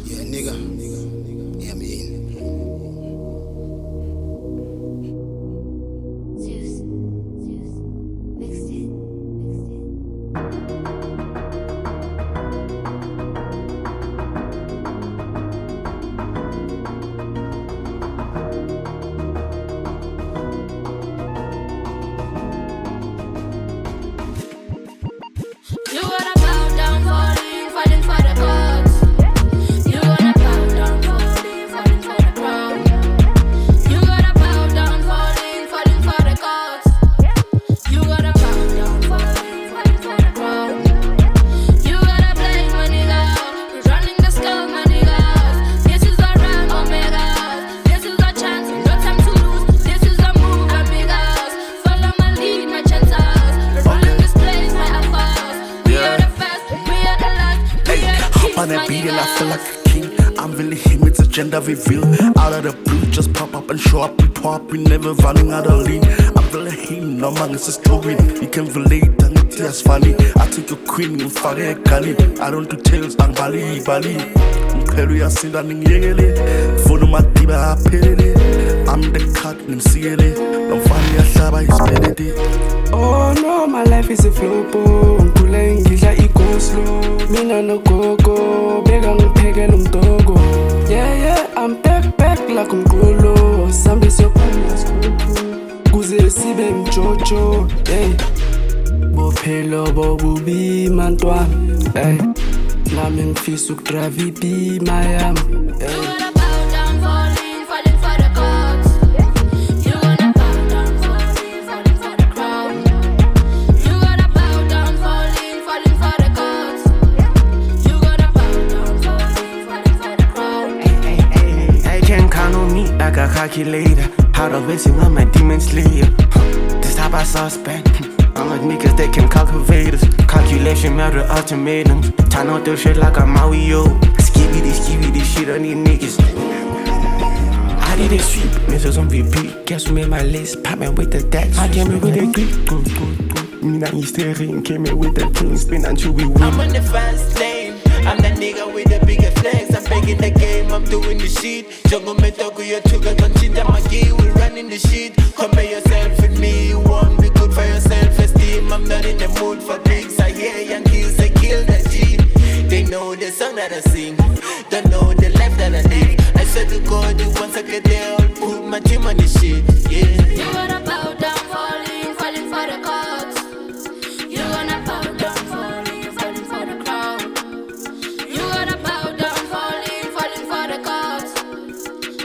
Yeah, nigga. Yeah, man. You wanna bow down, falling for the gods. You wanna bow down, falling for the crown. You wanna bow down, falling for the gods. You wanna bow down, falling for the crown. You gotta play, my nigga. We're running the skull, my niggas. This is our round, omega. This is our chance, no time to lose. This is our move, amigas. Follow my lead, my chances. We're running this place, my alphas. We are the first, we are the last, we are the kings, On that my beat and I feel like niggas. a king. I'm really him, it's a gender reveal. Out of the blue, just pop up and show up. We pop, we never running out of lean. I'm really him, no man, it's a story. You can relate and it's funny. I take your queen, you fire Kali. I don't do tales, I'm Bali. Peru, I see that in Yele. Follow my diva, I pay it. I'm the cut, I'm seeing it. Don't find me a shaba, he's spending it. Oh no, my life is a flopo. Ngikule ngidla i-go-slow. Mina no gogo, beka ngiphekela umdogo. Yeah, I'm back like umqulu. Sambise yophanda skhuphu kuze sibe mjojo. Hey, bophelo bobubi mantwana. Hey, nami ngifisa ukudrive ibhima yami. You wanna bow down, falling for the gods. You wanna bow down, falling for the crown. You wanna bow down, falling for the gods. You wanna bow down, falling for the crown. They can count on me like a calculator. How to racing on my demon slayer. This type of suspect. I'm like niggas that can cultivate us. Calculation matter ultimatums. Turn out the shit like a Mario. Skibby this shit on these niggas. I did it sweep, missiles on VP. Guess who made my list? Poppin' with the dash. I came in with the grip. Me not used to ring. Came in with the clean spin until we win. I'm on the fast lane. I'm that nigga with the biggest flex. I'm back in the game, I'm doing the shit. Jungle metogo, you took a continue. I'm a gay, we running the shit. Compare yourself with me, you won't be good for your self-esteem. I'm not in the mood for drinks. I hear young kills, they kill that G. They know the song that I sing, don't know the life that I live. I said to God, once I get there, I'll put my team on the shit, yeah. You wanna bow down, falling for the gods. You wanna bow down, falling for the crown. You wanna bow down, falling for the gods.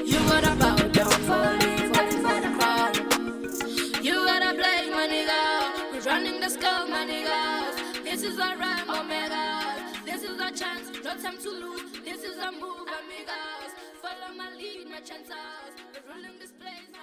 You wanna bow down, falling for the crown. You gotta play, my nigga. We're running the skull, my niggas. This is our rhyme, omega. This is our chance, no time to lose. This is our move, amigas. Follow my lead, my chances. We're ruling this place.